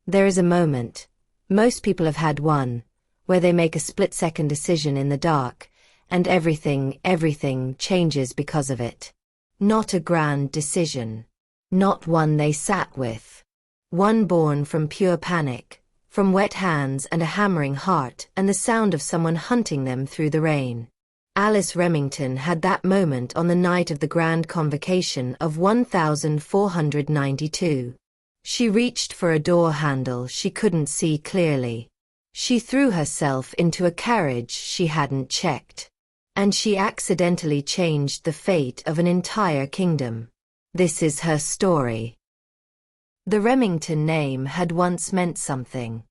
There is a moment, most people have had one, where they make a split-second decision in the dark, and everything changes because of it. Not a grand decision. Not one they sat with. One born from pure panic, from wet hands and a hammering heart and the sound of someone hunting them through the rain. Alice Remington had that moment on the night of the Grand Convocation of 1492. She reached for a door handle she couldn't see clearly. She threw herself into a carriage she hadn't checked. And she accidentally changed the fate of an entire kingdom. This is her story. The Remington name had once meant something.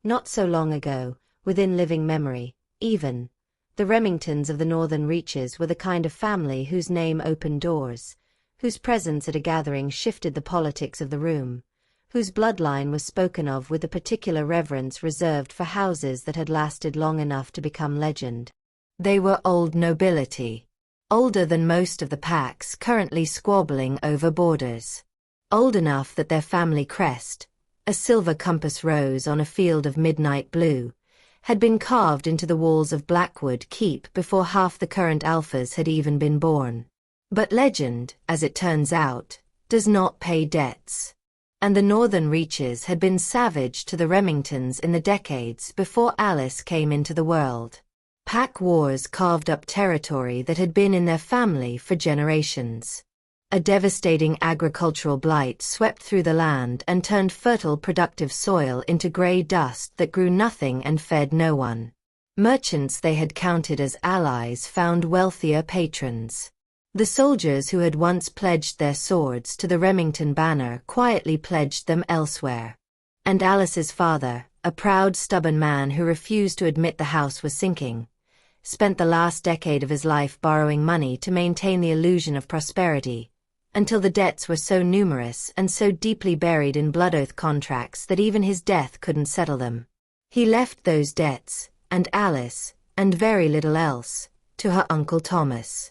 Not so long ago, within living memory, even, the Remingtons of the Northern Reaches were the kind of family whose name opened doors, whose presence at a gathering shifted the politics of the room, whose bloodline was spoken of with a particular reverence reserved for houses that had lasted long enough to become legend. They were old nobility, older than most of the packs currently squabbling over borders, old enough that their family crest, a silver compass rose on a field of midnight blue, had been carved into the walls of Blackwood Keep before half the current alphas had even been born. But legend, as it turns out, does not pay debts. And the Northern Reaches had been savage to the Remingtons in the decades before Alice came into the world. Pack wars carved up territory that had been in their family for generations. A devastating agricultural blight swept through the land and turned fertile productive soil into grey dust that grew nothing and fed no one. Merchants they had counted as allies found wealthier patrons. The soldiers who had once pledged their swords to the Remington banner quietly pledged them elsewhere. And Alice's father, a proud, stubborn man who refused to admit the house was sinking, spent the last decade of his life borrowing money to maintain the illusion of prosperity, until the debts were so numerous and so deeply buried in blood oath contracts that even his death couldn't settle them. He left those debts, and Alice, and very little else, to her Uncle Thomas.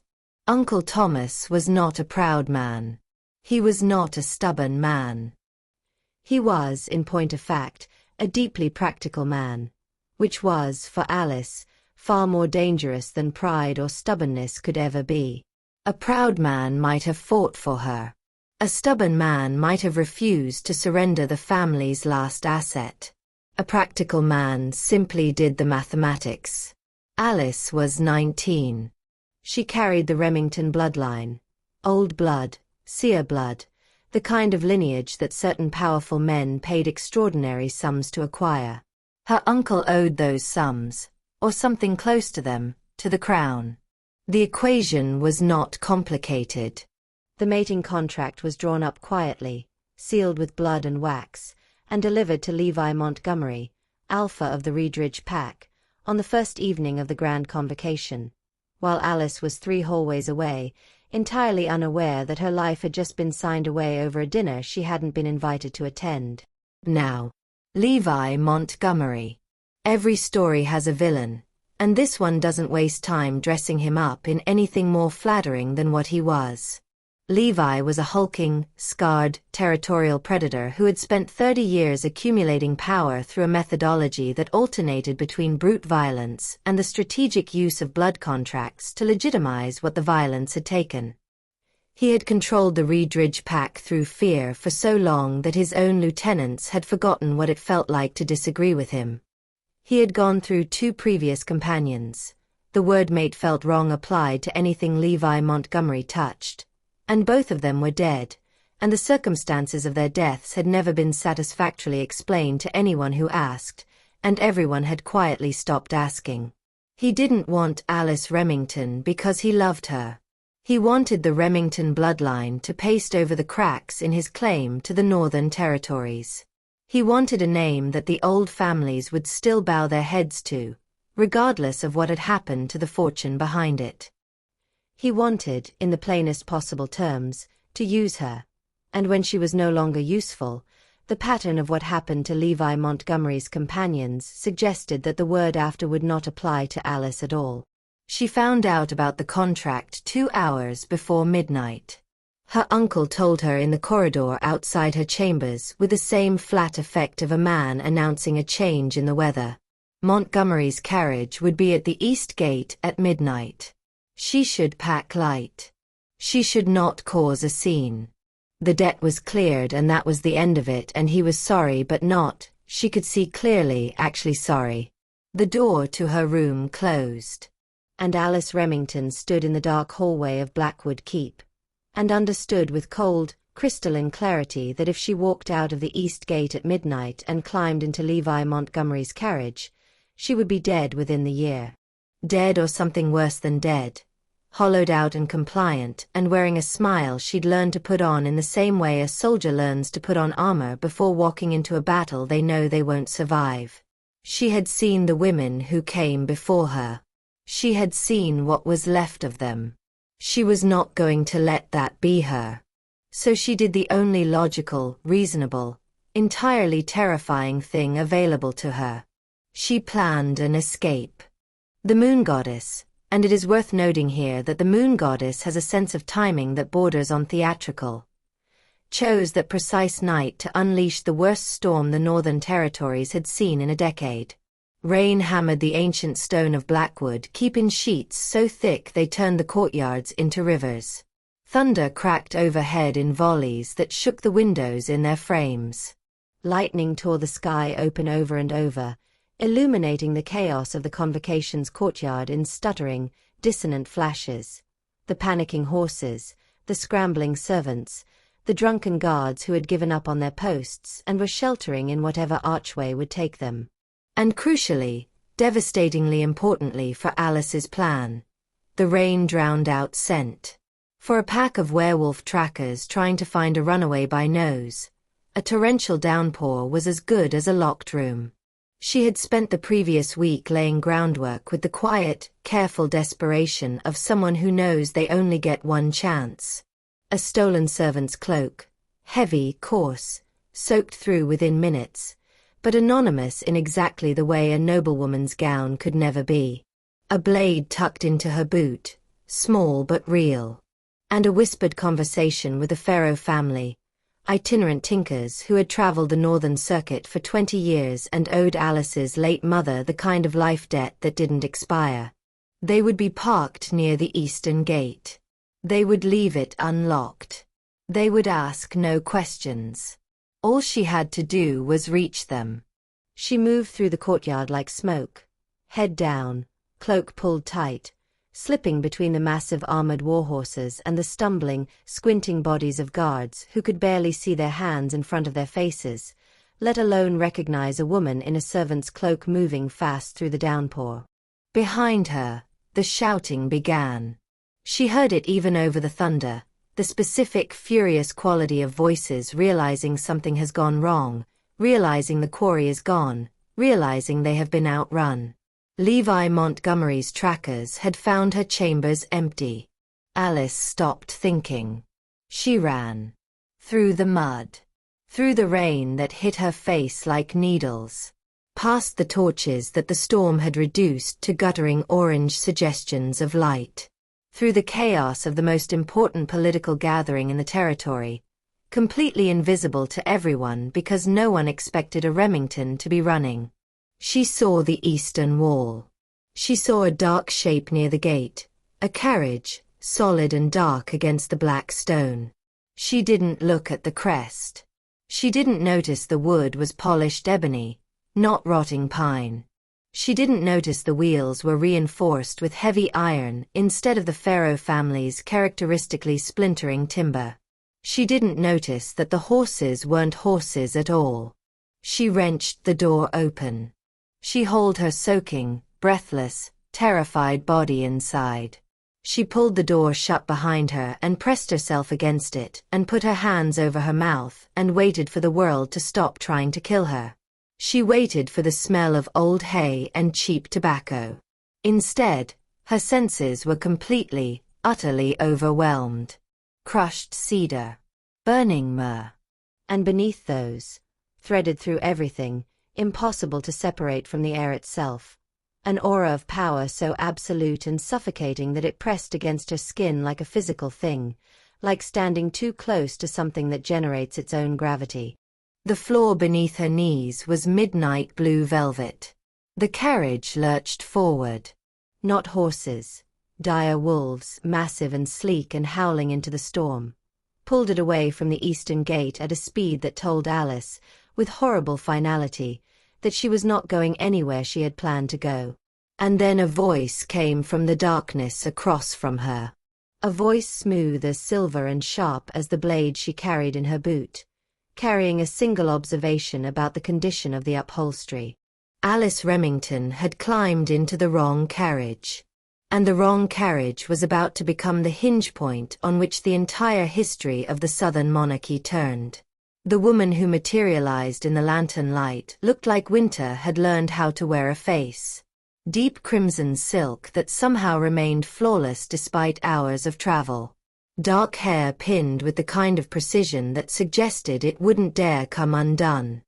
Uncle Thomas was not a proud man. He was not a stubborn man. He was, in point of fact, a deeply practical man, which was, for Alice, far more dangerous than pride or stubbornness could ever be. A proud man might have fought for her. A stubborn man might have refused to surrender the family's last asset. A practical man simply did the mathematics. Alice was 19. She carried the Remington bloodline. Old blood, seer blood, the kind of lineage that certain powerful men paid extraordinary sums to acquire. Her uncle owed those sums, or something close to them, to the crown. The equation was not complicated. The mating contract was drawn up quietly, sealed with blood and wax, and delivered to Levi Montgomery, alpha of the Reedridge pack, on the first evening of the Grand Convocation, while Alice was 3 hallways away, entirely unaware that her life had just been signed away over a dinner she hadn't been invited to attend. Now, Levi Montgomery. Every story has a villain, and this one doesn't waste time dressing him up in anything more flattering than what he was. Levi was a hulking, scarred, territorial predator who had spent 30 years accumulating power through a methodology that alternated between brute violence and the strategic use of blood contracts to legitimize what the violence had taken. He had controlled the Reedridge pack through fear for so long that his own lieutenants had forgotten what it felt like to disagree with him. He had gone through 2 previous companions. The word mate felt wrong applied to anything Levi Montgomery touched, and both of them were dead, and the circumstances of their deaths had never been satisfactorily explained to anyone who asked, and everyone had quietly stopped asking. He didn't want Alice Remington because he loved her. He wanted the Remington bloodline to paste over the cracks in his claim to the Northern Territories. He wanted a name that the old families would still bow their heads to, regardless of what had happened to the fortune behind it. He wanted, in the plainest possible terms, to use her, and when she was no longer useful, the pattern of what happened to Levi Montgomery's companions suggested that the word after would not apply to Alice at all. She found out about the contract 2 hours before midnight. Her uncle told her in the corridor outside her chambers with the same flat effect of a man announcing a change in the weather. Montgomery's carriage would be at the East Gate at midnight. She should pack light. She should not cause a scene. The debt was cleared and that was the end of it, and he was sorry but not, she could see clearly, actually sorry. The door to her room closed. And Alice Remington stood in the dark hallway of Blackwood Keep, and understood with cold, crystalline clarity that if she walked out of the East Gate at midnight and climbed into Levi Montgomery's carriage, she would be dead within the year. Dead or something worse than dead. Hollowed out and compliant, and wearing a smile she'd learned to put on in the same way a soldier learns to put on armor before walking into a battle they know they won't survive. She had seen the women who came before her. She had seen what was left of them. She was not going to let that be her. So she did the only logical, reasonable, entirely terrifying thing available to her. She planned an escape. The moon goddess, and it is worth noting here that the moon goddess has a sense of timing that borders on theatrical, chose that precise night to unleash the worst storm the Northern Territories had seen in a decade. Rain hammered the ancient stone of Blackwood Keep in sheets so thick they turned the courtyards into rivers. Thunder cracked overhead in volleys that shook the windows in their frames. Lightning tore the sky open over and over, illuminating the chaos of the convocation's courtyard in stuttering, dissonant flashes. The panicking horses, the scrambling servants, the drunken guards who had given up on their posts and were sheltering in whatever archway would take them. And crucially, devastatingly importantly for Alice's plan, the rain drowned out scent. For a pack of werewolf trackers trying to find a runaway by nose, a torrential downpour was as good as a locked room. She had spent the previous week laying groundwork with the quiet, careful desperation of someone who knows they only get one chance. A stolen servant's cloak, heavy, coarse, soaked through within minutes, but anonymous in exactly the way a noblewoman's gown could never be. A blade tucked into her boot, small but real. And a whispered conversation with the Pharaoh family, itinerant tinkers who had traveled the Northern Circuit for 20 years and owed Alice's late mother the kind of life debt that didn't expire. They would be parked near the Eastern Gate. They would leave it unlocked. They would ask no questions. All she had to do was reach them. She moved through the courtyard like smoke, head down, cloak pulled tight, slipping between the massive armored warhorses and the stumbling, squinting bodies of guards who could barely see their hands in front of their faces, let alone recognize a woman in a servant's cloak moving fast through the downpour. Behind her, the shouting began. She heard it even over the thunder, the specific, furious quality of voices realizing something has gone wrong, realizing the quarry is gone, realizing they have been outrun. Levi Montgomery's trackers had found her chambers empty. Alice stopped thinking. She ran. Through the mud. Through the rain that hit her face like needles. Past the torches that the storm had reduced to guttering orange suggestions of light. Through the chaos of the most important political gathering in the territory, completely invisible to everyone because no one expected a Remington to be running. She saw the eastern wall. She saw a dark shape near the gate, a carriage, solid and dark against the black stone. She didn't look at the crest. She didn't notice the wood was polished ebony, not rotting pine. She didn't notice the wheels were reinforced with heavy iron instead of the Pharaoh family's characteristically splintering timber. She didn't notice that the horses weren't horses at all. She wrenched the door open. She hauled her soaking, breathless, terrified body inside. She pulled the door shut behind her and pressed herself against it and put her hands over her mouth and waited for the world to stop trying to kill her. She waited for the smell of old hay and cheap tobacco. Instead, her senses were completely, utterly overwhelmed. Crushed cedar, burning myrrh. And beneath those, threaded through everything, impossible to separate from the air itself, an aura of power so absolute and suffocating that it pressed against her skin like a physical thing, like standing too close to something that generates its own gravity. The floor beneath her knees was midnight blue velvet. The carriage lurched forward. Not horses, dire wolves, massive and sleek and howling into the storm, pulled it away from the eastern gate at a speed that told Alice, with horrible finality, that she was not going anywhere she had planned to go. And then a voice came from the darkness across from her. A voice smooth as silver and sharp as the blade she carried in her boot, carrying a single observation about the condition of the upholstery. Alice Remington had climbed into the wrong carriage. And the wrong carriage was about to become the hinge point on which the entire history of the Southern monarchy turned. The woman who materialized in the lantern light looked like winter had learned how to wear a face. Deep crimson silk that somehow remained flawless despite hours of travel. Dark hair pinned with the kind of precision that suggested it wouldn't dare come undone.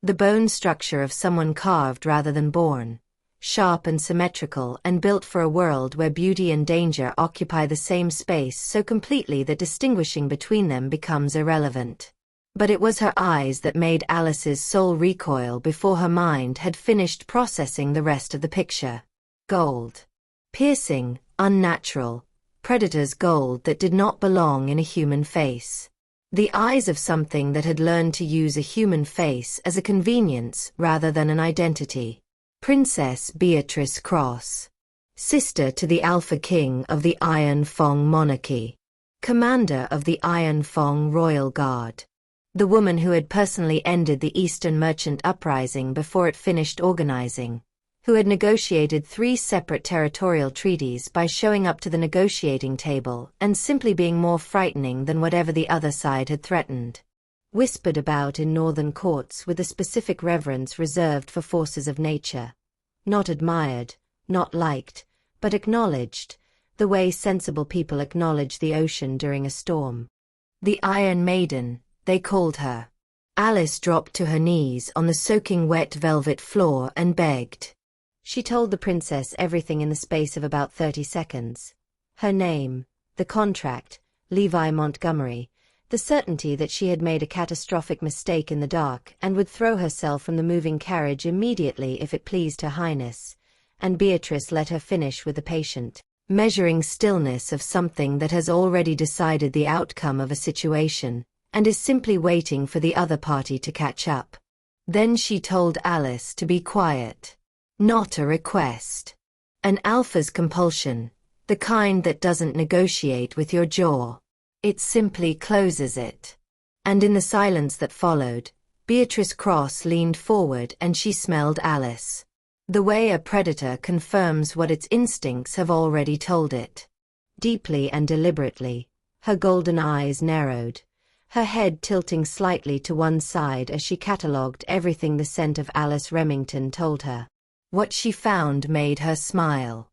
The bone structure of someone carved rather than born. Sharp and symmetrical and built for a world where beauty and danger occupy the same space so completely that distinguishing between them becomes irrelevant. But it was her eyes that made Alice's soul recoil before her mind had finished processing the rest of the picture. Gold. Piercing, unnatural, predator's gold that did not belong in a human face. The eyes of something that had learned to use a human face as a convenience rather than an identity. Princess Beatrice Cross. Sister to the Alpha King of the Iron Fong monarchy. Commander of the Iron Fong Royal Guard. The woman who had personally ended the Eastern Merchant Uprising before it finished organizing. Who had negotiated 3 separate territorial treaties by showing up to the negotiating table and simply being more frightening than whatever the other side had threatened. Whispered about in northern courts with a specific reverence reserved for forces of nature. Not admired, not liked, but acknowledged, the way sensible people acknowledge the ocean during a storm. The Iron Maiden, they called her. Alice dropped to her knees on the soaking wet velvet floor and begged. She told the princess everything in the space of about 30 seconds. Her name, the contract, Levi Montgomery, the certainty that she had made a catastrophic mistake in the dark and would throw herself from the moving carriage immediately if it pleased Her Highness, and Beatrice let her finish with the patient, measuring stillness of something that has already decided the outcome of a situation, and is simply waiting for the other party to catch up. Then she told Alice to be quiet. Not a request. An alpha's compulsion, the kind that doesn't negotiate with your jaw. It simply closes it. And in the silence that followed, Beatrice Cross leaned forward and she smelled Alice. The way a predator confirms what its instincts have already told it. Deeply and deliberately, her golden eyes narrowed, her head tilting slightly to one side as she catalogued everything the scent of Alice Remington told her. What she found made her smile.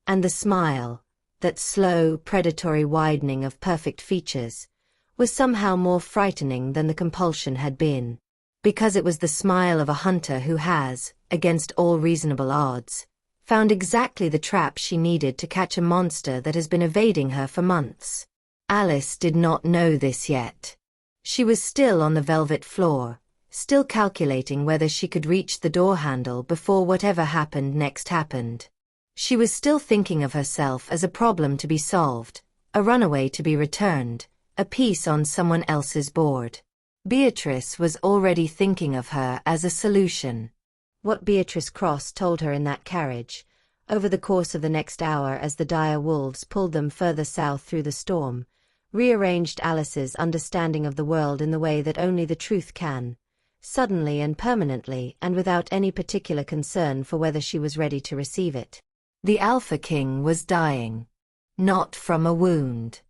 And the smile, that slow, predatory widening of perfect features, was somehow more frightening than the compulsion had been. Because it was the smile of a hunter who has, against all reasonable odds, found exactly the trap she needed to catch a monster that has been evading her for months. Alice did not know this yet. She was still on the velvet floor, still calculating whether she could reach the door handle before whatever happened next happened. She was still thinking of herself as a problem to be solved, a runaway to be returned, a piece on someone else's board. Beatrice was already thinking of her as a solution. What Beatrice Cross told her in that carriage, over the course of the next hour as the dire wolves pulled them further south through the storm, rearranged Alice's understanding of the world in the way that only the truth can. Suddenly and permanently and without any particular concern for whether she was ready to receive it. The Alpha King was dying. Not from a wound.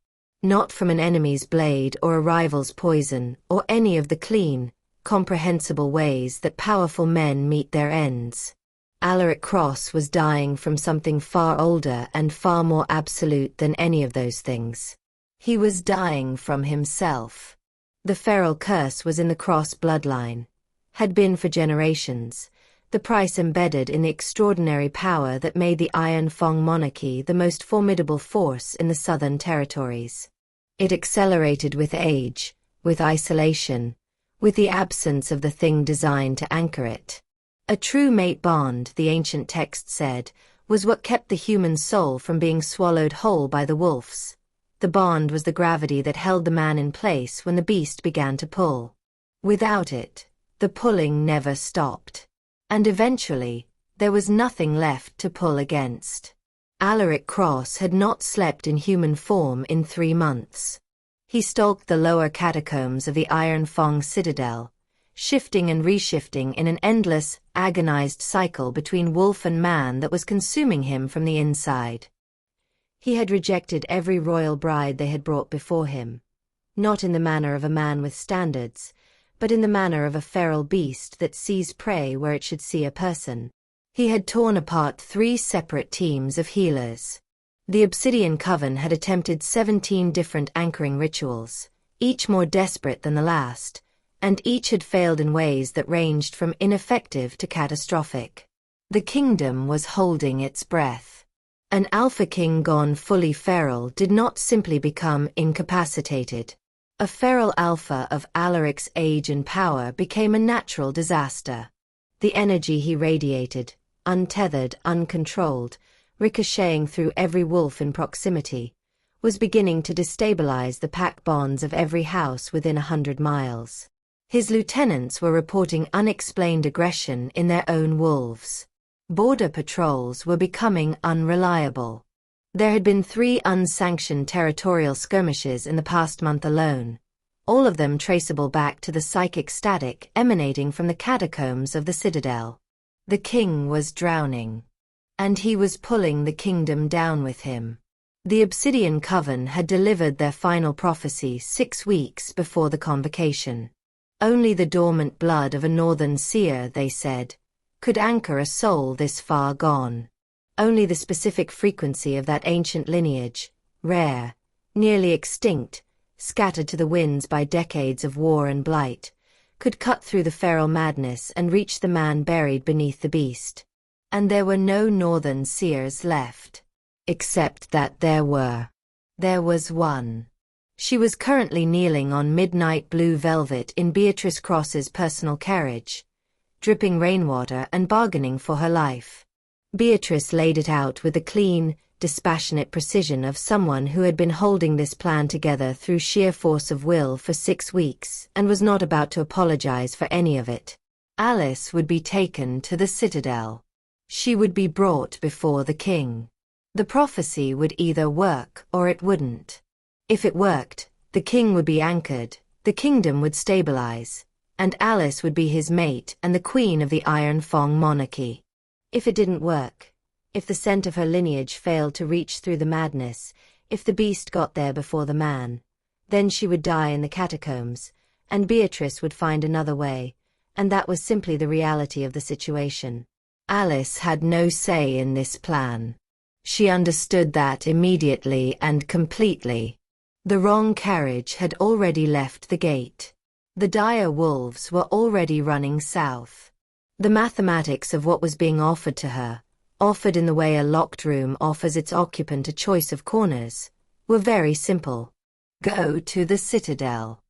Not from an enemy's blade or a rival's poison or any of the clean, comprehensible ways that powerful men meet their ends. Alaric Cross was dying from something far older and far more absolute than any of those things. He was dying from himself. The feral curse was in the Cross bloodline, had been for generations, the price embedded in the extraordinary power that made the Iron Fong monarchy the most formidable force in the southern territories. It accelerated with age, with isolation, with the absence of the thing designed to anchor it. A true mate bond, the ancient text said, was what kept the human soul from being swallowed whole by the wolves. The bond was the gravity that held the man in place when the beast began to pull. Without it, the pulling never stopped. And eventually, there was nothing left to pull against. Alaric Cross had not slept in human form in 3 months. He stalked the lower catacombs of the Iron Fong Citadel, shifting and reshifting in an endless, agonized cycle between wolf and man that was consuming him from the inside. He had rejected every royal bride they had brought before him, not in the manner of a man with standards, but in the manner of a feral beast that sees prey where it should see a person. He had torn apart 3 separate teams of healers. The Obsidian Coven had attempted 17 different anchoring rituals, each more desperate than the last, and each had failed in ways that ranged from ineffective to catastrophic. The kingdom was holding its breath. An alpha king gone fully feral did not simply become incapacitated. A feral alpha of Alaric's age and power became a natural disaster. The energy he radiated, untethered, uncontrolled, ricocheting through every wolf in proximity, was beginning to destabilize the pack bonds of every house within 100 miles. His lieutenants were reporting unexplained aggression in their own wolves. Border patrols were becoming unreliable. There had been 3 unsanctioned territorial skirmishes in the past month alone, all of them traceable back to the psychic static emanating from the catacombs of the Citadel. The king was drowning, and he was pulling the kingdom down with him. The Obsidian Coven had delivered their final prophecy 6 weeks before the convocation. Only the dormant blood of a northern seer, they said, could anchor a soul this far gone. Only the specific frequency of that ancient lineage, rare, nearly extinct, scattered to the winds by decades of war and blight, could cut through the feral madness and reach the man buried beneath the beast. And there were no northern seers left. Except that there were. There was one. She was currently kneeling on midnight blue velvet in Beatrice Cross's personal carriage, dripping rainwater and bargaining for her life. Beatrice laid it out with the clean, dispassionate precision of someone who had been holding this plan together through sheer force of will for 6 weeks and was not about to apologize for any of it. Alice would be taken to the Citadel. She would be brought before the king. The prophecy would either work or it wouldn't. If it worked, the king would be anchored, the kingdom would stabilize, and Alice would be his mate and the queen of the Iron Fong monarchy. If it didn't work, if the scent of her lineage failed to reach through the madness, if the beast got there before the man, then she would die in the catacombs, and Beatrice would find another way, and that was simply the reality of the situation. Alice had no say in this plan. She understood that immediately and completely. The wrong carriage had already left the gate. The dire wolves were already running south. The mathematics of what was being offered to her, offered in the way a locked room offers its occupant a choice of corners, were very simple. Go to the Citadel.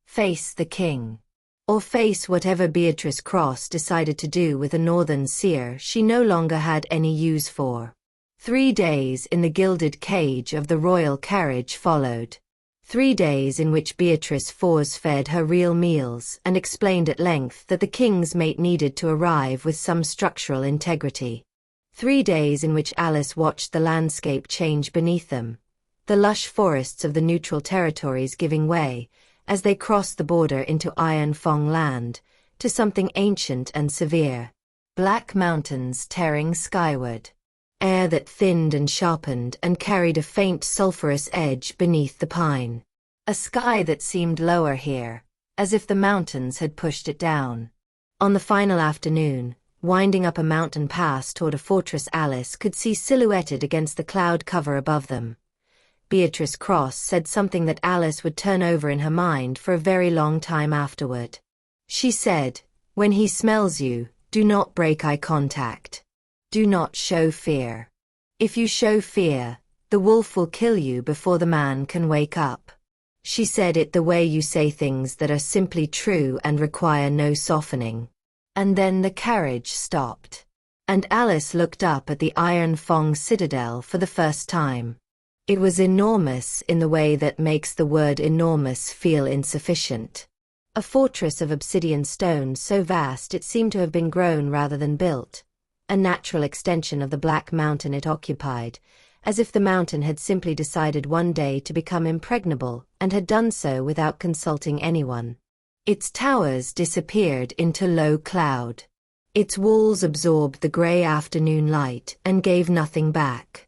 Face the king. Or face whatever Beatrice Cross decided to do with a northern seer she no longer had any use for. 3 days in the gilded cage of the royal carriage followed. 3 days in which Beatrice force-fed her real meals and explained at length that the king's mate needed to arrive with some structural integrity. 3 days in which Alice watched the landscape change beneath them, the lush forests of the neutral territories giving way, as they crossed the border into Iron Fong land, to something ancient and severe. Black mountains tearing skyward. Air that thinned and sharpened and carried a faint sulphurous edge beneath the pine. A sky that seemed lower here, as if the mountains had pushed it down. On the final afternoon, winding up a mountain pass toward a fortress Alice could see silhouetted against the cloud cover above them. Beatrice Cross said something that Alice would turn over in her mind for a very long time afterward. She said, "When he smells you, do not break eye contact. Do not show fear. If you show fear, the wolf will kill you before the man can wake up." She said it the way you say things that are simply true and require no softening. And then the carriage stopped. And Alice looked up at the Iron Fong citadel for the first time. It was enormous in the way that makes the word enormous feel insufficient. A fortress of obsidian stone so vast it seemed to have been grown rather than built. A natural extension of the black mountain it occupied, as if the mountain had simply decided one day to become impregnable and had done so without consulting anyone. Its towers disappeared into low cloud. Its walls absorbed the gray afternoon light and gave nothing back.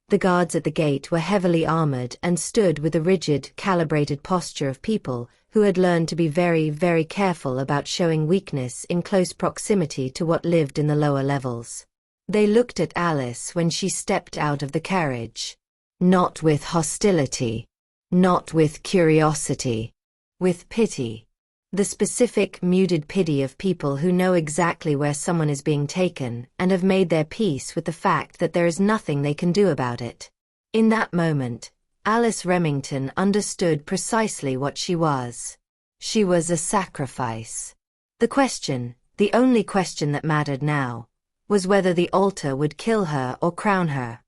The guards at the gate were heavily armored and stood with a rigid, calibrated posture of people who had learned to be very, very careful about showing weakness in close proximity to what lived in the lower levels. They looked at Alice when she stepped out of the carriage. Not with hostility. Not with curiosity. With pity. The specific, muted pity of people who know exactly where someone is being taken and have made their peace with the fact that there is nothing they can do about it. In that moment, Alice Remington understood precisely what she was. She was a sacrifice. The question, the only question that mattered now, was whether the altar would kill her or crown her.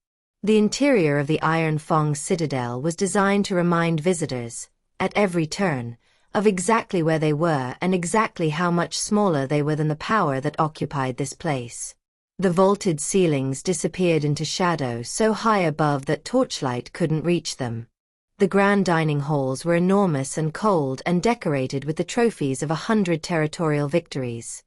The interior of the Iron Fong citadel was designed to remind visitors, at every turn, of exactly where they were and exactly how much smaller they were than the power that occupied this place. The vaulted ceilings disappeared into shadow so high above that torchlight couldn't reach them. The grand dining halls were enormous and cold and decorated with the trophies of 100 territorial victories.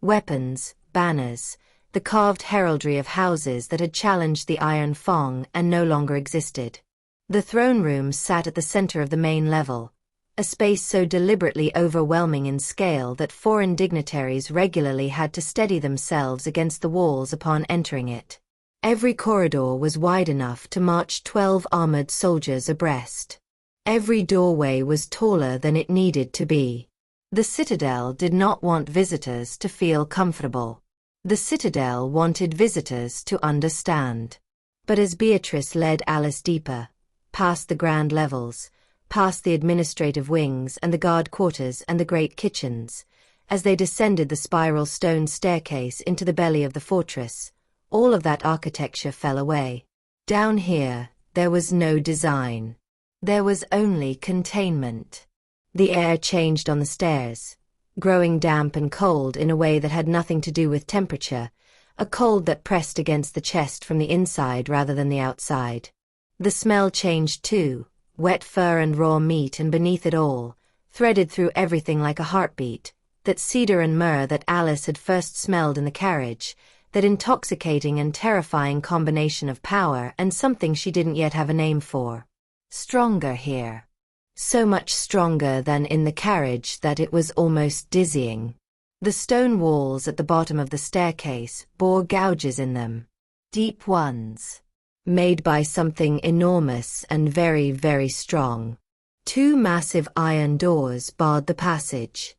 Weapons, banners, the carved heraldry of houses that had challenged the Iron Fong and no longer existed. The throne rooms sat at the center of the main level, a space so deliberately overwhelming in scale that foreign dignitaries regularly had to steady themselves against the walls upon entering it. Every corridor was wide enough to march 12 armored soldiers abreast. Every doorway was taller than it needed to be. The citadel did not want visitors to feel comfortable. The citadel wanted visitors to understand. But as Beatrice led Alice deeper, past the grand levels, past the administrative wings and the guard quarters and the great kitchens, as they descended the spiral stone staircase into the belly of the fortress, all of that architecture fell away. Down here, there was no design. There was only containment. The air changed on the stairs, growing damp and cold in a way that had nothing to do with temperature, a cold that pressed against the chest from the inside rather than the outside. The smell changed too. Wet fur and raw meat, and beneath it all, threaded through everything like a heartbeat, that cedar and myrrh that Alice had first smelled in the carriage, that intoxicating and terrifying combination of power and something she didn't yet have a name for. Stronger here. So much stronger than in the carriage that it was almost dizzying. The stone walls at the bottom of the staircase bore gouges in them. Deep ones. Made by something enormous and very, very strong. 2 massive iron doors barred the passage.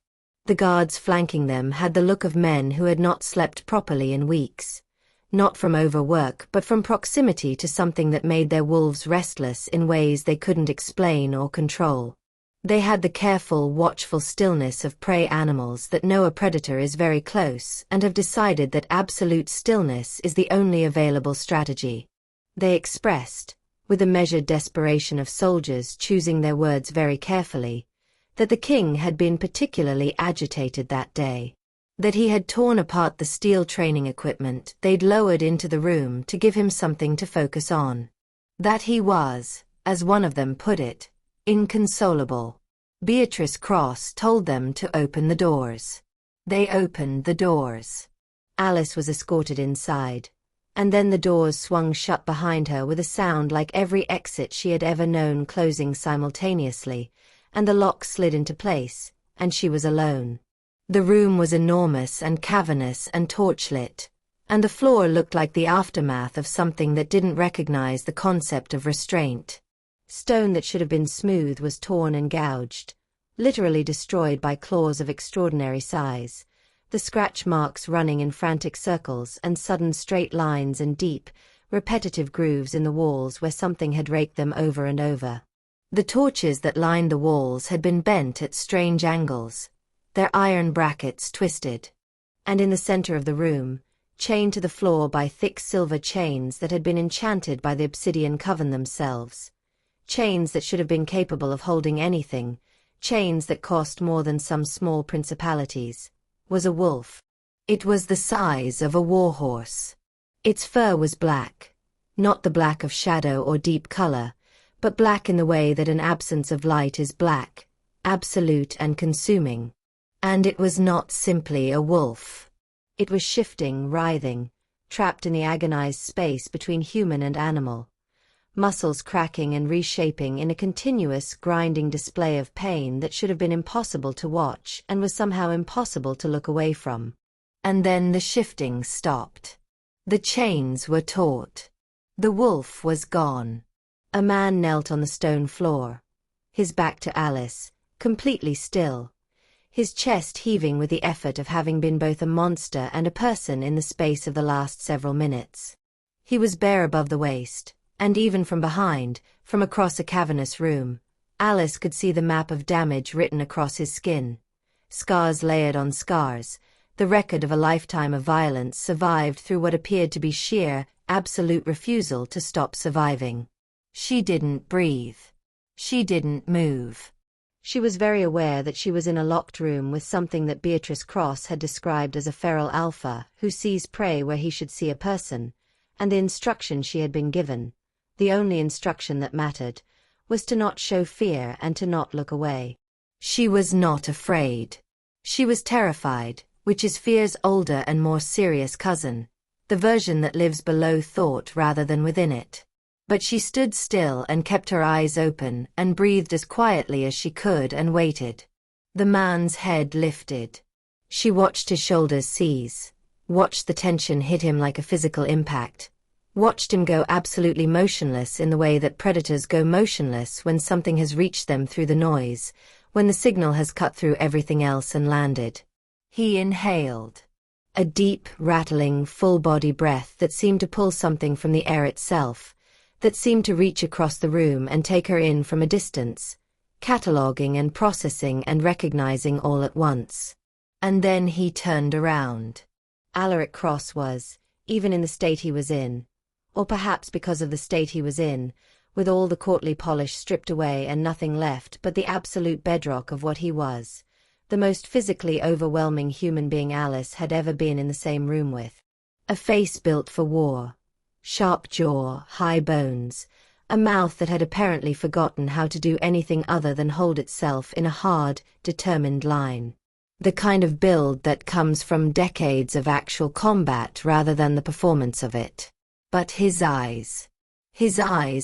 The guards flanking them had the look of men who had not slept properly in weeks, not from overwork but from proximity to something that made their wolves restless in ways they couldn't explain or control. They had the careful, watchful stillness of prey animals that know a predator is very close and have decided that absolute stillness is the only available strategy. They expressed, with the measured desperation of soldiers choosing their words very carefully, that the king had been particularly agitated that day, that he had torn apart the steel training equipment they'd lowered into the room to give him something to focus on, that he was, as one of them put it, inconsolable. Beatrice Cross told them to open the doors. They opened the doors. Alice was escorted inside. And then the doors swung shut behind her with a sound like every exit she had ever known closing simultaneously, and the lock slid into place, and she was alone. The room was enormous and cavernous and torchlit, and the floor looked like the aftermath of something that didn't recognize the concept of restraint. Stone that should have been smooth was torn and gouged, literally destroyed by claws of extraordinary size. The scratch marks running in frantic circles and sudden straight lines and deep, repetitive grooves in the walls where something had raked them over and over. The torches that lined the walls had been bent at strange angles, their iron brackets twisted. And in the center of the room, chained to the floor by thick silver chains that had been enchanted by the obsidian coven themselves, chains that should have been capable of holding anything, chains that cost more than some small principalities, was a wolf. It was the size of a warhorse. Its fur was black, not the black of shadow or deep color, but black in the way that an absence of light is black, absolute and consuming. And it was not simply a wolf. It was shifting, writhing, trapped in the agonized space between human and animal, muscles cracking and reshaping in a continuous, grinding display of pain that should have been impossible to watch and was somehow impossible to look away from. And then the shifting stopped. The chains were taut. The wolf was gone. A man knelt on the stone floor, his back to Alice, completely still, his chest heaving with the effort of having been both a monster and a person in the space of the last several minutes. He was bare above the waist, and even from behind, from across a cavernous room, Alice could see the map of damage written across his skin. Scars layered on scars, the record of a lifetime of violence survived through what appeared to be sheer, absolute refusal to stop surviving. She didn't breathe. She didn't move. She was very aware that she was in a locked room with something that Beatrice Cross had described as a feral alpha who sees prey where he should see a person, and the instruction she had been given, the only instruction that mattered, was to not show fear and to not look away. She was not afraid. She was terrified, which is fear's older and more serious cousin, the version that lives below thought rather than within it. But she stood still and kept her eyes open and breathed as quietly as she could and waited. The man's head lifted. She watched his shoulders seize, watched the tension hit him like a physical impact, watched him go absolutely motionless in the way that predators go motionless when something has reached them through the noise, when the signal has cut through everything else and landed. He inhaled. A deep, rattling, full-body breath that seemed to pull something from the air itself, that seemed to reach across the room and take her in from a distance, cataloging and processing and recognizing all at once. And then he turned around. Alaric Cross was, even in the state he was in, or perhaps because of the state he was in, with all the courtly polish stripped away and nothing left but the absolute bedrock of what he was, the most physically overwhelming human being Alice had ever been in the same room with. A face built for war. Sharp jaw, high bones, a mouth that had apparently forgotten how to do anything other than hold itself in a hard, determined line. The kind of build that comes from decades of actual combat rather than the performance of it. But his eyes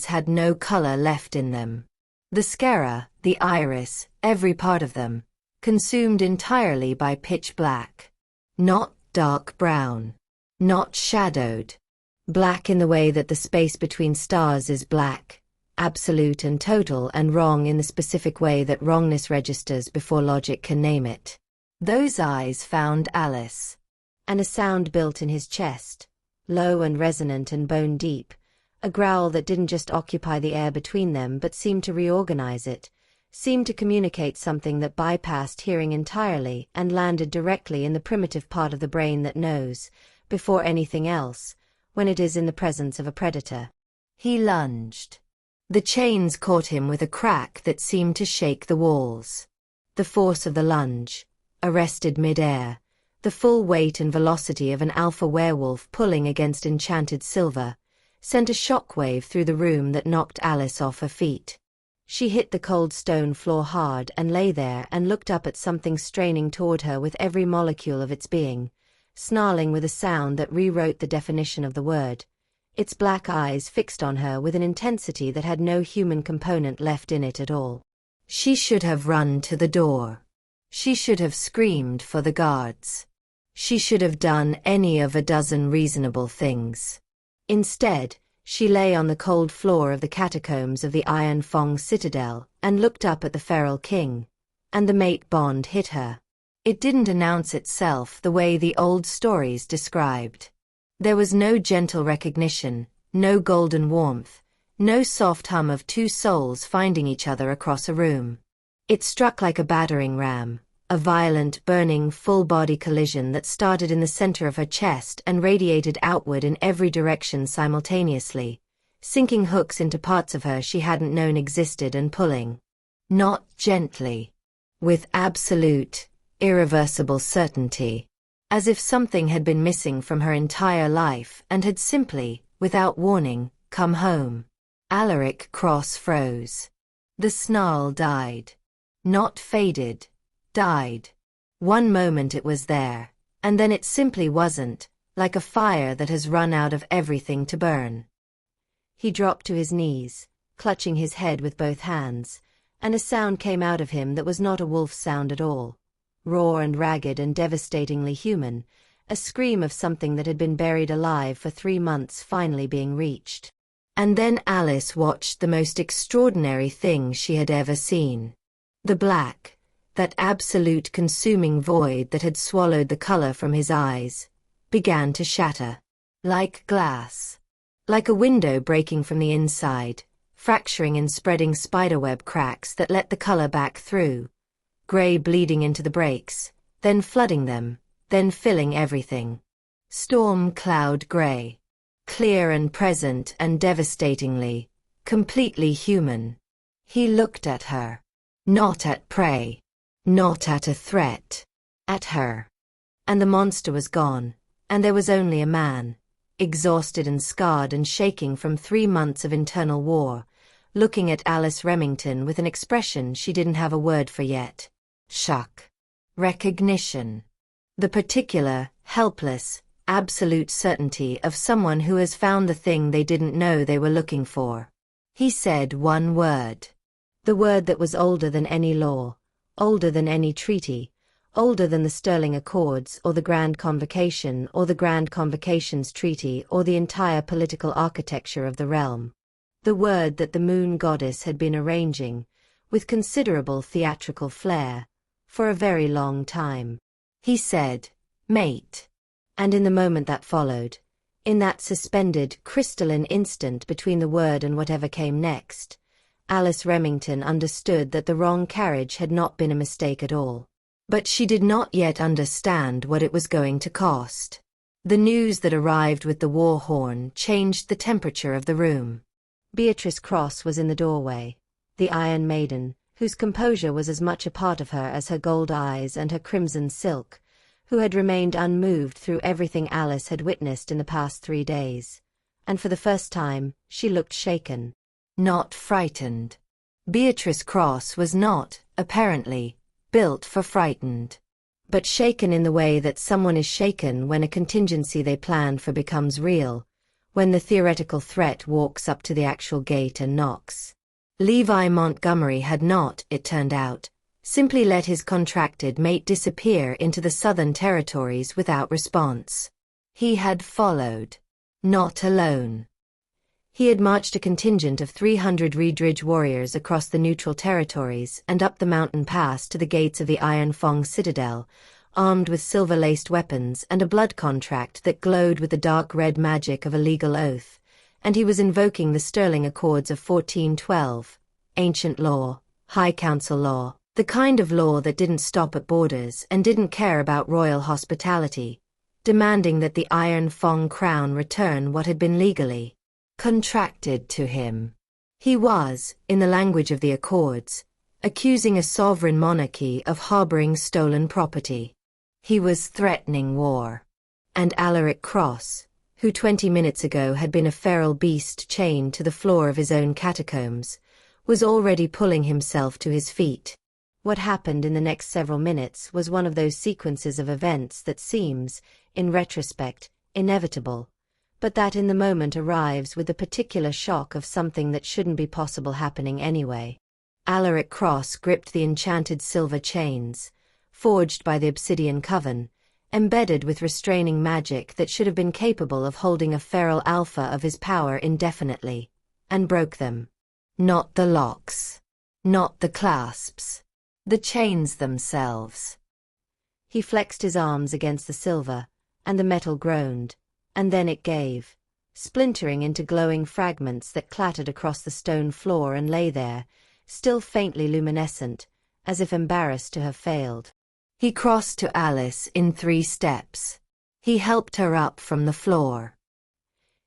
had no color left in them. The sclera, the iris, every part of them, consumed entirely by pitch black. Not dark brown. Not shadowed. Black in the way that the space between stars is black, absolute and total, and wrong in the specific way that wrongness registers before logic can name it. Those eyes found Alice. And a sound built in his chest, low and resonant and bone deep, a growl that didn't just occupy the air between them but seemed to reorganize it, seemed to communicate something that bypassed hearing entirely and landed directly in the primitive part of the brain that knows, before anything else, when it is in the presence of a predator. He lunged. The chains caught him with a crack that seemed to shake the walls. The force of the lunge, arrested mid-air, the full weight and velocity of an alpha werewolf pulling against enchanted silver, sent a shockwave through the room that knocked Alice off her feet. She hit the cold stone floor hard and lay there and looked up at something straining toward her with every molecule of its being, snarling with a sound that rewrote the definition of the word, its black eyes fixed on her with an intensity that had no human component left in it at all. She should have run to the door. She should have screamed for the guards. She should have done any of a dozen reasonable things. Instead, she lay on the cold floor of the catacombs of the Iron Fong Citadel and looked up at the feral king, and the mate bond hit her. It didn't announce itself the way the old stories described. There was no gentle recognition, no golden warmth, No soft hum of two souls finding each other across a room. It struck like a battering ram, a violent, burning, full-body collision that started in the center of her chest and radiated outward in every direction simultaneously, sinking hooks into parts of her she hadn't known existed and pulling. Not gently. With absolute, irreversible certainty. As if something had been missing from her entire life and had simply, without warning, come home. Alaric Cross froze. The snarl died. Not faded. Died. One moment it was there, and then it simply wasn't, like a fire that has run out of everything to burn. He dropped to his knees, clutching his head with both hands, and a sound came out of him that was not a wolf's sound at all. Raw and ragged and devastatingly human, a scream of something that had been buried alive for 3 months finally being reached. And then Alice watched the most extraordinary thing she had ever seen. The black, that absolute consuming void that had swallowed the color from his eyes, began to shatter. Like glass. Like a window breaking from the inside, fracturing in spreading spiderweb cracks that let the color back through. Gray bleeding into the breaks, then flooding them, then filling everything. Storm cloud gray. Clear and present and devastatingly, completely human. He looked at her. Not at prey. Not at a threat. At her. And the monster was gone, and there was only a man, exhausted and scarred and shaking from 3 months of internal war, looking at Alice Remington with an expression she didn't have a word for yet. Shock. Recognition. The particular, helpless, absolute certainty of someone who has found the thing they didn't know they were looking for. He said one word. The word that was older than any law, older than any treaty, older than the Sterling Accords or the Grand Convocation or the Grand Convocation's treaty or the entire political architecture of the realm. The word that the moon goddess had been arranging, with considerable theatrical flair, for a very long time. He said, "Mate." And in the moment that followed, in that suspended, crystalline instant between the word and whatever came next, Alice Remington understood that the wrong carriage had not been a mistake at all. But she did not yet understand what it was going to cost. The news that arrived with the war horn changed the temperature of the room. Beatrice Cross was in the doorway, the Iron Maiden, whose composure was as much a part of her as her gold eyes and her crimson silk, who had remained unmoved through everything Alice had witnessed in the past 3 days. And for the first time, she looked shaken. Not frightened. Beatrice Cross was not, apparently, built for frightened. But shaken in the way that someone is shaken when a contingency they planned for becomes real, when the theoretical threat walks up to the actual gate and knocks. Levi Montgomery had not, it turned out, simply let his contracted mate disappear into the Southern Territories without response. He had followed. Not alone. He had marched a contingent of 300 Reedridge warriors across the neutral territories and up the mountain pass to the gates of the Iron Fong Citadel, armed with silver-laced weapons and a blood contract that glowed with the dark red magic of a legal oath, and he was invoking the Sterling Accords of 1412, ancient law, High Council law, the kind of law that didn't stop at borders and didn't care about royal hospitality, demanding that the Iron Fong crown return what had been legally contracted to him. He was, in the language of the Accords, accusing a sovereign monarchy of harboring stolen property. He was threatening war. And Alaric Cross, who 20 minutes ago had been a feral beast chained to the floor of his own catacombs, was already pulling himself to his feet. What happened in the next several minutes was one of those sequences of events that seems, in retrospect, inevitable, but that in the moment arrives with the particular shock of something that shouldn't be possible happening anyway. Alaric Cross gripped the enchanted silver chains, forged by the obsidian coven, embedded with restraining magic that should have been capable of holding a feral alpha of his power indefinitely, and broke them. Not the locks. Not the clasps. The chains themselves. He flexed his arms against the silver, and the metal groaned, and then it gave, splintering into glowing fragments that clattered across the stone floor and lay there, still faintly luminescent, as if embarrassed to have failed. He crossed to Alice in 3 steps. He helped her up from the floor.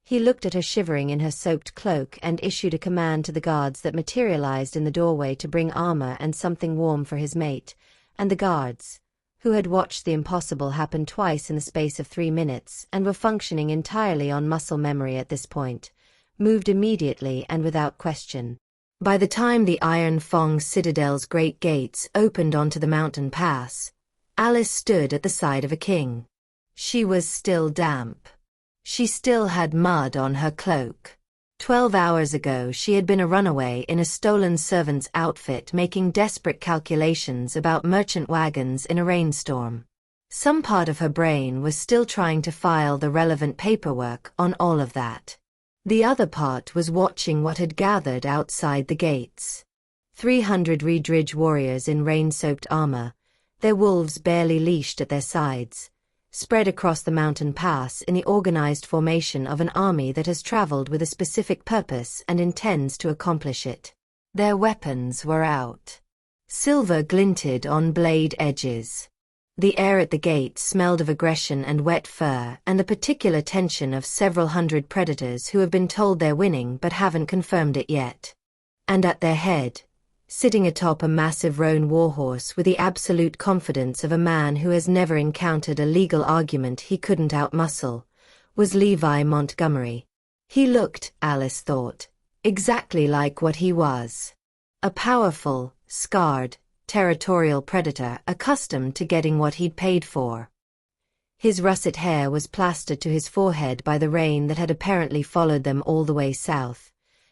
He looked at her shivering in her soaked cloak and issued a command to the guards that materialized in the doorway to bring armor and something warm for his mate, and the guards, who had watched the impossible happen twice in the space of 3 minutes and were functioning entirely on muscle memory at this point, moved immediately and without question. By the time the Iron Fong Citadel's great gates opened onto the mountain pass, Alice stood at the side of a king. She was still damp. She still had mud on her cloak. 12 hours ago she had been a runaway in a stolen servant's outfit making desperate calculations about merchant wagons in a rainstorm. Some part of her brain was still trying to file the relevant paperwork on all of that. The other part was watching what had gathered outside the gates. 300 Reed warriors in rain-soaked armor, their wolves barely leashed at their sides, spread across the mountain pass in the organized formation of an army that has traveled with a specific purpose and intends to accomplish it. Their weapons were out. Silver glinted on blade edges. The air at the gate smelled of aggression and wet fur and the particular tension of several hundred predators who have been told they're winning but haven't confirmed it yet. And at their head, sitting atop a massive roan warhorse with the absolute confidence of a man who has never encountered a legal argument he couldn't outmuscle, was Levi Montgomery. He looked, Alice thought, exactly like what he was. A powerful, scarred, territorial predator accustomed to getting what he'd paid for. His russet hair was plastered to his forehead by the rain that had apparently followed them all the way south,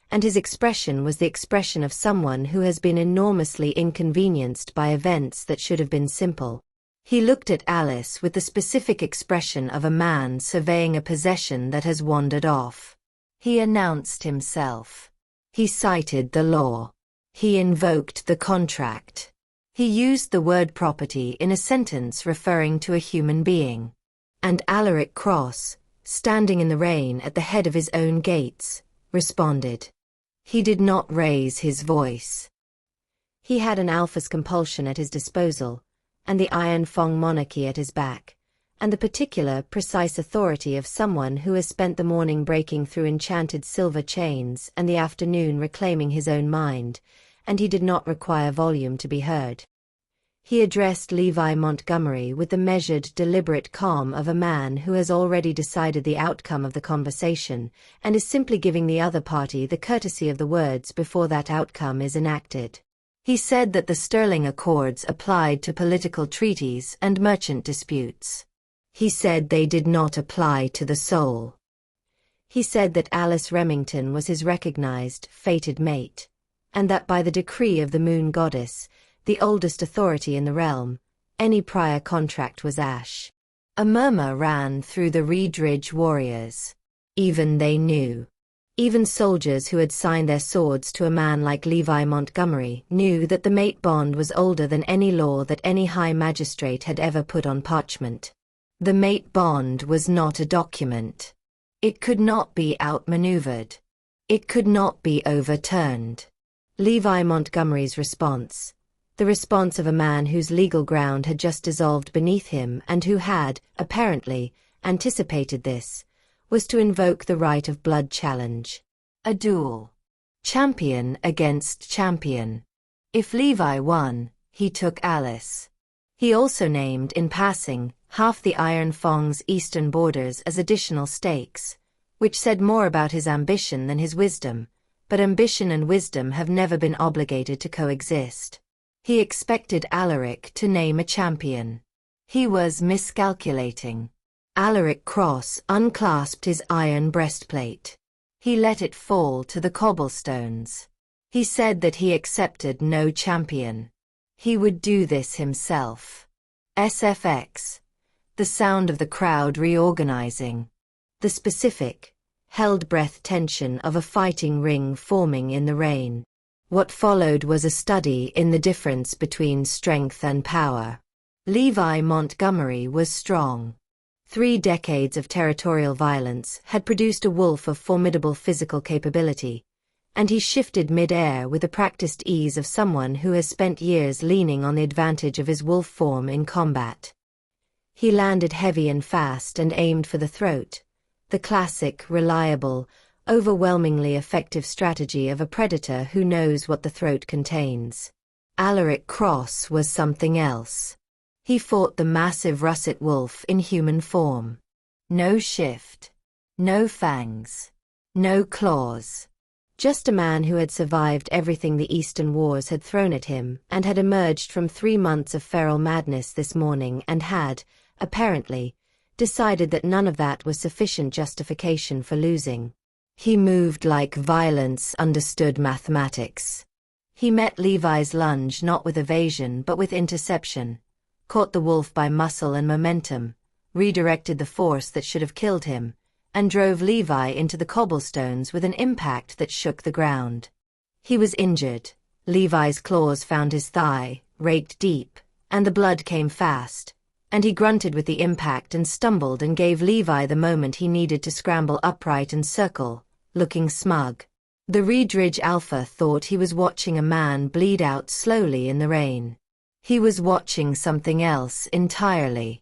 and his expression was the expression of someone who has been enormously inconvenienced by events that should have been simple. He looked at Alice with the specific expression of a man surveying a possession that has wandered off. He announced himself. He cited the law. He invoked the contract. He used the word property in a sentence referring to a human being. And Alaric Cross, standing in the rain at the head of his own gates, responded. He did not raise his voice. He had an Alpha's compulsion at his disposal, and the Iron Fong monarchy at his back, and the particular, precise authority of someone who has spent the morning breaking through enchanted silver chains and the afternoon reclaiming his own mind, and he did not require volume to be heard. He addressed Levi Montgomery with the measured, deliberate calm of a man who has already decided the outcome of the conversation and is simply giving the other party the courtesy of the words before that outcome is enacted. He said that the Sterling Accords applied to political treaties and merchant disputes. He said they did not apply to the soul. He said that Alice Remington was his recognized, fated mate, and that by the decree of the Moon Goddess, the oldest authority in the realm, any prior contract was ash. A murmur ran through the Reed Ridge warriors. Even they knew. Even soldiers who had signed their swords to a man like Levi Montgomery knew that the mate bond was older than any law that any high magistrate had ever put on parchment. The mate bond was not a document. It could not be outmaneuvered. It could not be overturned. Levi Montgomery's response, the response of a man whose legal ground had just dissolved beneath him and who had, apparently, anticipated this, was to invoke the right of blood challenge. A duel. Champion against champion. If Levi won, he took Alice. He also named, in passing, half the Iron Fong's eastern borders as additional stakes, which said more about his ambition than his wisdom, but ambition and wisdom have never been obligated to coexist. He expected Alaric to name a champion. He was miscalculating. Alaric Cross unclasped his iron breastplate. He let it fall to the cobblestones. He said that he accepted no champion. He would do this himself. SFX. The sound of the crowd reorganizing. The specific, held-breath tension of a fighting ring forming in the rain. What followed was a study in the difference between strength and power. Levi Montgomery was strong. 3 decades of territorial violence had produced a wolf of formidable physical capability, and he shifted mid-air with the practiced ease of someone who has spent years leaning on the advantage of his wolf form in combat. He landed heavy and fast and aimed for the throat, the classic, reliable, overwhelmingly effective strategy of a predator who knows what the throat contains. Alaric Cross was something else. He fought the massive russet wolf in human form. No shift. No fangs. No claws. Just a man who had survived everything the Eastern Wars had thrown at him and had emerged from 3 months of feral madness this morning and had, apparently, decided that none of that was sufficient justification for losing. He moved like violence understood mathematics. He met Levi's lunge not with evasion but with interception, caught the wolf by muscle and momentum, redirected the force that should have killed him, and drove Levi into the cobblestones with an impact that shook the ground. He was injured. Levi's claws found his thigh, raked deep, and the blood came fast, and he grunted with the impact and stumbled and gave Levi the moment he needed to scramble upright and circle, looking smug. The Reedridge Alpha thought he was watching a man bleed out slowly in the rain. He was watching something else entirely.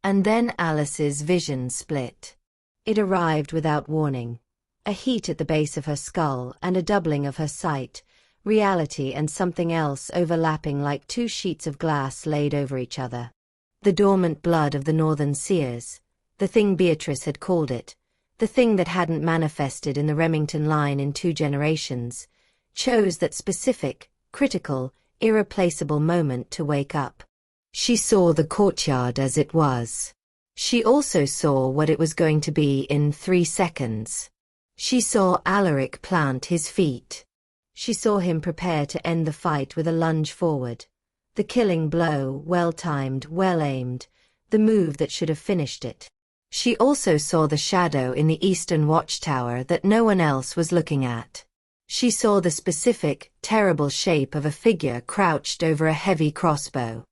And then Alice's vision split. It arrived without warning. A heat at the base of her skull and a doubling of her sight, reality and something else overlapping like 2 sheets of glass laid over each other. The dormant blood of the Northern Seers, the thing Beatrice had called it, the thing that hadn't manifested in the Remington line in 2 generations, chose that specific, critical, irreplaceable moment to wake up. She saw the courtyard as it was. She also saw what it was going to be in 3 seconds. She saw Alaric plant his feet. She saw him prepare to end the fight with a lunge forward. The killing blow, well-timed, well-aimed, the move that should have finished it. She also saw the shadow in the eastern watchtower that no one else was looking at. She saw the specific, terrible shape of a figure crouched over a heavy crossbow.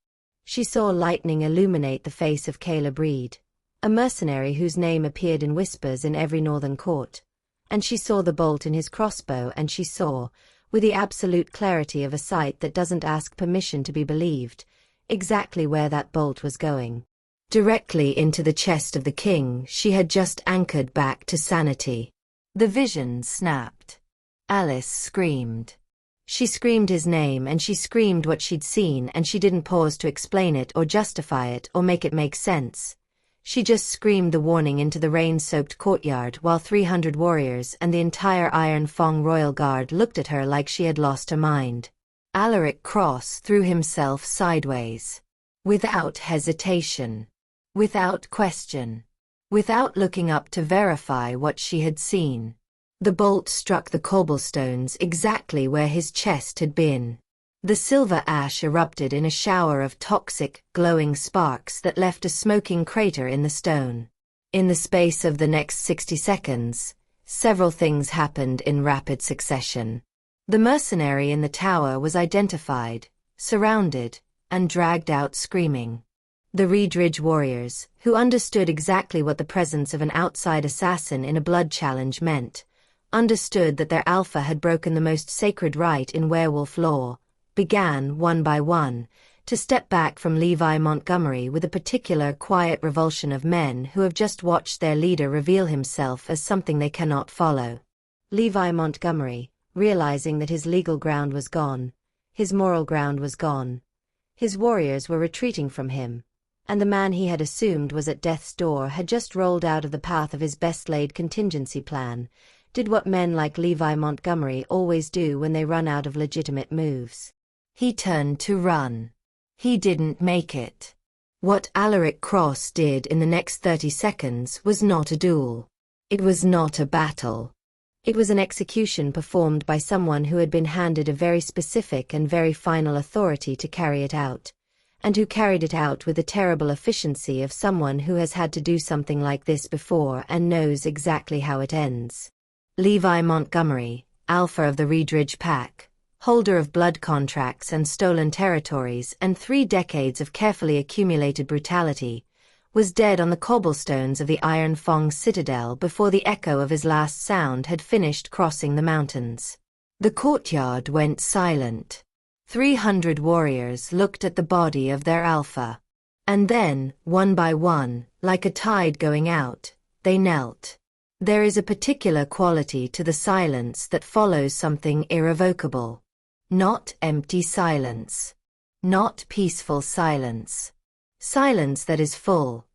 She saw lightning illuminate the face of Caleb Reed, a mercenary whose name appeared in whispers in every northern court. And she saw the bolt in his crossbow, and she saw, with the absolute clarity of a sight that doesn't ask permission to be believed, exactly where that bolt was going. Directly into the chest of the king she had just anchored back to sanity. The vision snapped. Alice screamed. She screamed his name and she screamed what she'd seen, and she didn't pause to explain it or justify it or make it make sense. She just screamed the warning into the rain-soaked courtyard while 300 warriors and the entire Iron Fong Royal Guard looked at her like she had lost her mind. Alaric Cross threw himself sideways. Without hesitation. Without question. Without looking up to verify what she had seen. The bolt struck the cobblestones exactly where his chest had been. The silver ash erupted in a shower of toxic, glowing sparks that left a smoking crater in the stone. In the space of the next 60 seconds, several things happened in rapid succession. The mercenary in the tower was identified, surrounded, and dragged out screaming. The Reedridge warriors, who understood exactly what the presence of an outside assassin in a blood challenge meant, understood that their alpha had broken the most sacred rite in werewolf lore, began, one by one, to step back from Levi Montgomery with a particular quiet revulsion of men who have just watched their leader reveal himself as something they cannot follow. Levi Montgomery, realizing that his legal ground was gone, his moral ground was gone. His warriors were retreating from him, and the man he had assumed was at death's door had just rolled out of the path of his best-laid contingency plan, did what men like Levi Montgomery always do when they run out of legitimate moves. He turned to run. He didn't make it. What Alaric Cross did in the next 30 seconds was not a duel. It was not a battle. It was an execution performed by someone who had been handed a very specific and very final authority to carry it out, and who carried it out with the terrible efficiency of someone who has had to do something like this before and knows exactly how it ends. Levi Montgomery, alpha of the Reedridge Pack, holder of blood contracts and stolen territories and 3 decades of carefully accumulated brutality, was dead on the cobblestones of the Iron Fong citadel before the echo of his last sound had finished crossing the mountains. The courtyard went silent. 300 warriors looked at the body of their alpha. And then, one by one, like a tide going out, they knelt. There is a particular quality to the silence that follows something irrevocable. Not empty silence. Not peaceful silence. Silence that is full,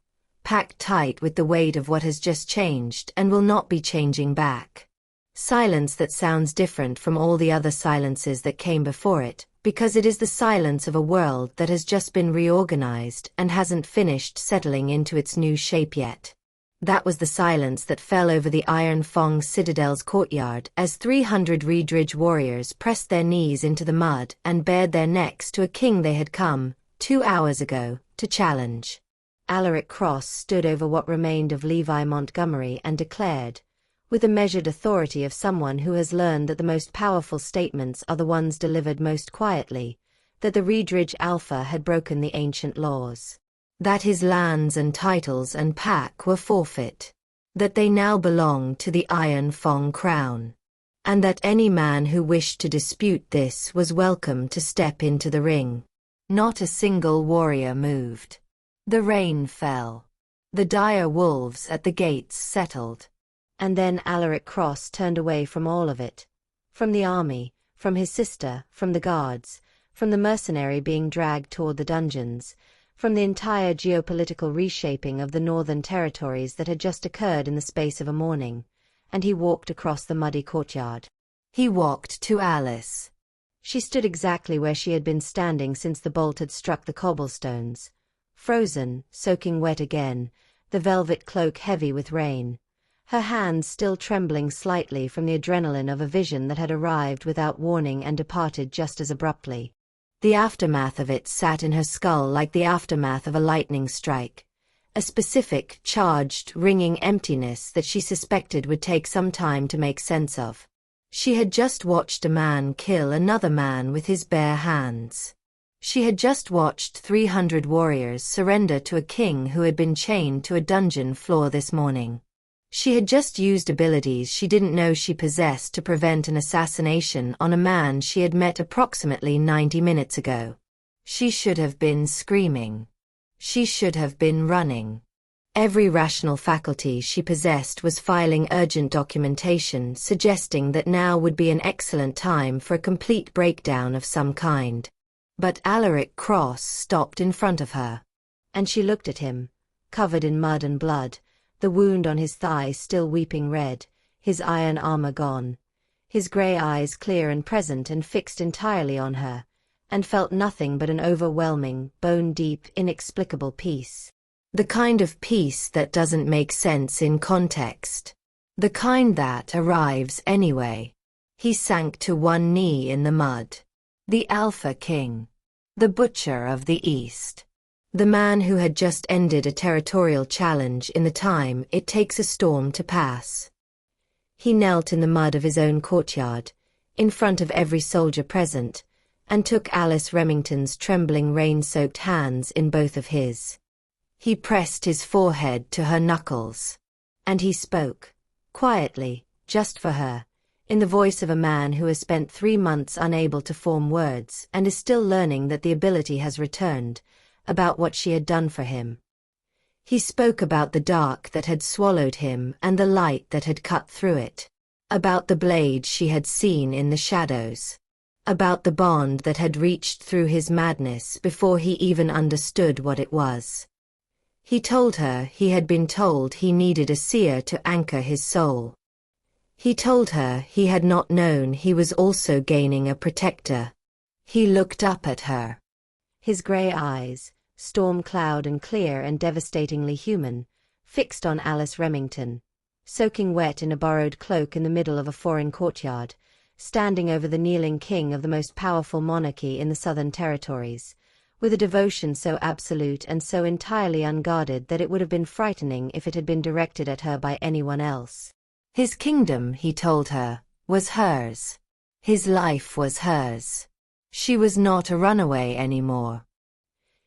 packed tight with the weight of what has just changed and will not be changing back. Silence that sounds different from all the other silences that came before it, because it is the silence of a world that has just been reorganized and hasn't finished settling into its new shape yet. That was the silence that fell over the Iron Fong citadel's courtyard as 300 Redridge warriors pressed their knees into the mud and bared their necks to a king they had come, 2 hours ago, to challenge. Alaric Cross stood over what remained of Levi Montgomery and declared, with the measured authority of someone who has learned that the most powerful statements are the ones delivered most quietly, that the Redridge Alpha had broken the ancient laws. That his lands and titles and pack were forfeit. That they now belonged to the Iron Fong crown. And that any man who wished to dispute this was welcome to step into the ring. Not a single warrior moved. The rain fell. The dire wolves at the gates settled. And then Alaric Cross turned away from all of it. From the army, from his sister, from the guards, from the mercenary being dragged toward the dungeons, from the entire geopolitical reshaping of the northern territories that had just occurred in the space of a morning, and he walked across the muddy courtyard. He walked to Alice. She stood exactly where she had been standing since the bolt had struck the cobblestones, frozen, soaking wet again, the velvet cloak heavy with rain, her hands still trembling slightly from the adrenaline of a vision that had arrived without warning and departed just as abruptly. The aftermath of it sat in her skull like the aftermath of a lightning strike, a specific, charged, ringing emptiness that she suspected would take some time to make sense of. She had just watched a man kill another man with his bare hands. She had just watched 300 warriors surrender to a king who had been chained to a dungeon floor this morning. She had just used abilities she didn't know she possessed to prevent an assassination on a man she had met approximately 90 minutes ago. She should have been screaming. She should have been running. Every rational faculty she possessed was filing urgent documentation suggesting that now would be an excellent time for a complete breakdown of some kind. But Alaric Cross stopped in front of her. And she looked at him, covered in mud and blood, the wound on his thigh still weeping red, his iron armor gone, his gray eyes clear and present and fixed entirely on her, and felt nothing but an overwhelming, bone-deep, inexplicable peace. The kind of peace that doesn't make sense in context. The kind that arrives anyway. He sank to one knee in the mud. The Alpha King. The Butcher of the East. The man who had just ended a territorial challenge in the time it takes a storm to pass. He knelt in the mud of his own courtyard, in front of every soldier present, and took Alice Remington's trembling rain-soaked hands in both of his. He pressed his forehead to her knuckles. And he spoke, quietly, just for her, in the voice of a man who has spent 3 months unable to form words and is still learning that the ability has returned, about what she had done for him. He spoke about the dark that had swallowed him and the light that had cut through it. About the blade she had seen in the shadows. About the bond that had reached through his madness before he even understood what it was. He told her he had been told he needed a seer to anchor his soul. He told her he had not known he was also gaining a protector. He looked up at her. His gray eyes, storm cloud and clear and devastatingly human, fixed on Alice Remington, soaking wet in a borrowed cloak in the middle of a foreign courtyard, standing over the kneeling king of the most powerful monarchy in the Southern Territories, with a devotion so absolute and so entirely unguarded that it would have been frightening if it had been directed at her by anyone else. His kingdom, he told her, was hers. His life was hers. She was not a runaway anymore.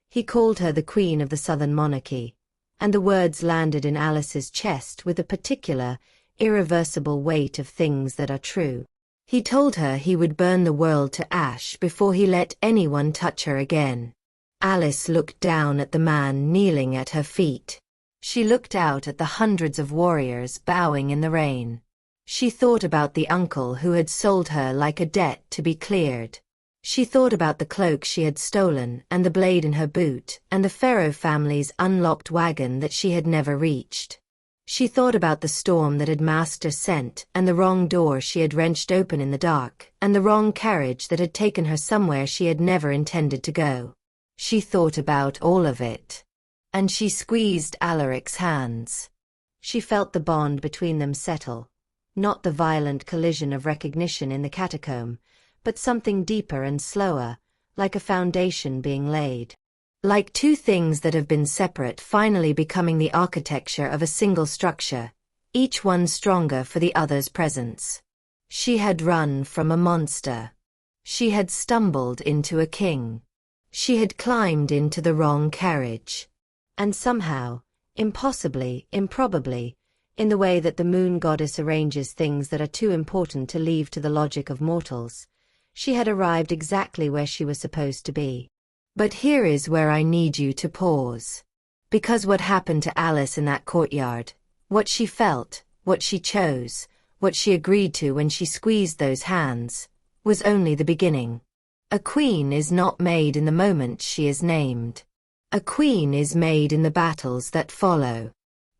He called her the Queen of the Southern Monarchy, and the words landed in Alice's chest with a particular, irreversible weight of things that are true. He told her he would burn the world to ash before he let anyone touch her again. Alice looked down at the man kneeling at her feet. She looked out at the hundreds of warriors bowing in the rain. She thought about the uncle who had sold her like a debt to be cleared. She thought about the cloak she had stolen and the blade in her boot and the Pharaoh family's unlocked wagon that she had never reached. She thought about the storm that had masked her scent and the wrong door she had wrenched open in the dark and the wrong carriage that had taken her somewhere she had never intended to go. She thought about all of it. And she squeezed Alaric's hands. She felt the bond between them settle. Not the violent collision of recognition in the catacomb, but something deeper and slower, like a foundation being laid. Like two things that have been separate finally becoming the architecture of a single structure, each one stronger for the other's presence. She had run from a monster. She had stumbled into a king. She had climbed into the wrong carriage. And somehow, impossibly, improbably, in the way that the moon goddess arranges things that are too important to leave to the logic of mortals, she had arrived exactly where she was supposed to be. But here is where I need you to pause. Because what happened to Alice in that courtyard, what she felt, what she chose, what she agreed to when she squeezed those hands, was only the beginning. A queen is not made in the moment she is named. A queen is made in the battles that follow.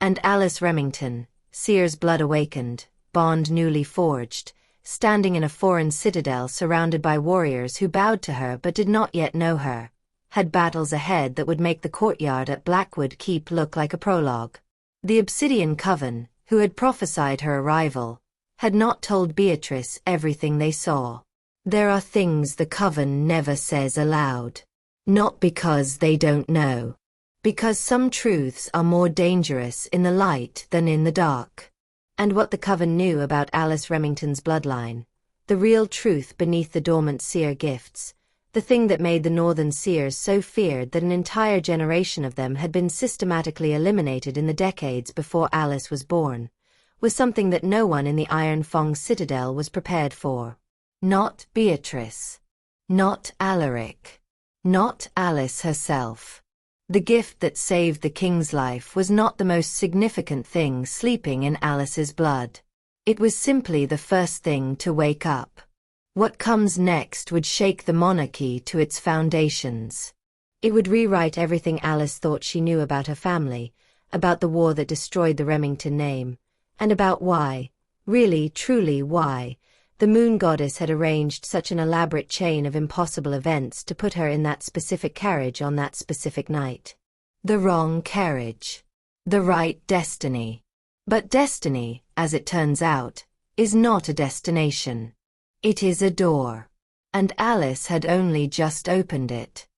And Alice Remington, Seer's blood awakened, bond newly forged, standing in a foreign citadel surrounded by warriors who bowed to her but did not yet know her, had battles ahead that would make the courtyard at Blackwood Keep look like a prologue. The Obsidian Coven, who had prophesied her arrival, had not told Beatrice everything they saw. There are things the Coven never says aloud. Not because they don't know. Because some truths are more dangerous in the light than in the dark. And what the Coven knew about Alice Remington's bloodline, the real truth beneath the dormant seer gifts, the thing that made the northern seers so feared that an entire generation of them had been systematically eliminated in the decades before Alice was born, was something that no one in the Iron Fong Citadel was prepared for. Not Beatrice. Not Alaric. Not Alice herself. The gift that saved the king's life was not the most significant thing sleeping in Alice's blood. It was simply the first thing to wake up. What comes next would shake the monarchy to its foundations. It would rewrite everything Alice thought she knew about her family, about the war that destroyed the Remington name, and about why, really, truly why, the moon goddess had arranged such an elaborate chain of impossible events to put her in that specific carriage on that specific night. The wrong carriage. The right destiny. But destiny, as it turns out, is not a destination. It is a door. And Alice had only just opened it.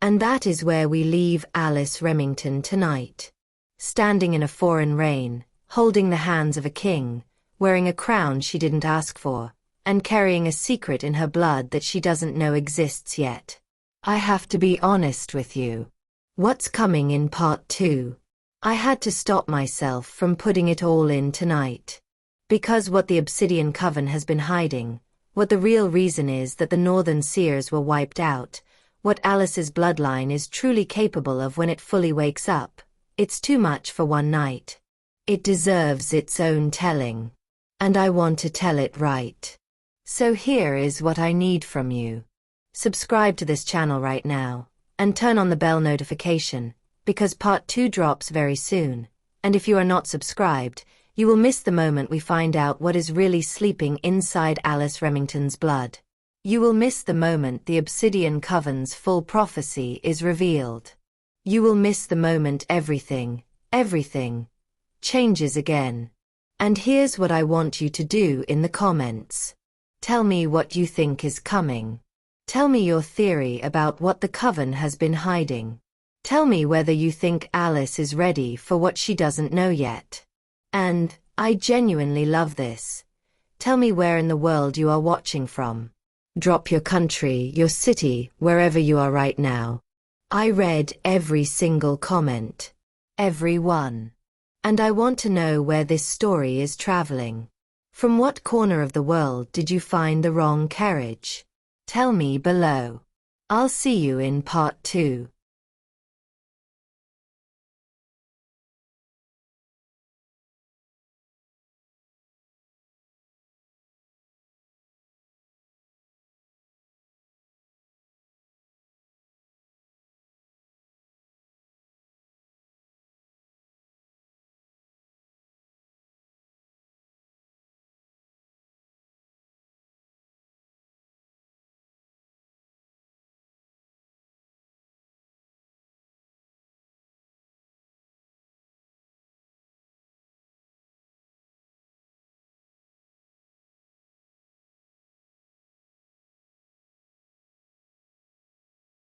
And that is where we leave Alice Remington tonight. Standing in a foreign rain, holding the hands of a king, wearing a crown she didn't ask for, and carrying a secret in her blood that she doesn't know exists yet. I have to be honest with you. What's coming in part 2? I had to stop myself from putting it all in tonight. Because what the Obsidian Coven has been hiding, what the real reason is that the Northern Seers were wiped out, what Alice's bloodline is truly capable of when it fully wakes up, it's too much for one night. It deserves its own telling. And I want to tell it right. So here is what I need from you. Subscribe to this channel right now, and turn on the bell notification, because part 2 drops very soon, and if you are not subscribed, you will miss the moment we find out what is really sleeping inside Alice Remington's blood. You will miss the moment the Obsidian Coven's full prophecy is revealed. You will miss the moment everything changes again. And here's what I want you to do in the comments. Tell me what you think is coming. Tell me your theory about what the Coven has been hiding. Tell me whether you think Alice is ready for what she doesn't know yet. And, I genuinely love this. Tell me where in the world you are watching from. Drop your country, your city, wherever you are right now. I read every single comment. everyone. And I want to know where this story is traveling. From what corner of the world did you find the wrong carriage? Tell me below. I'll see you in part 2.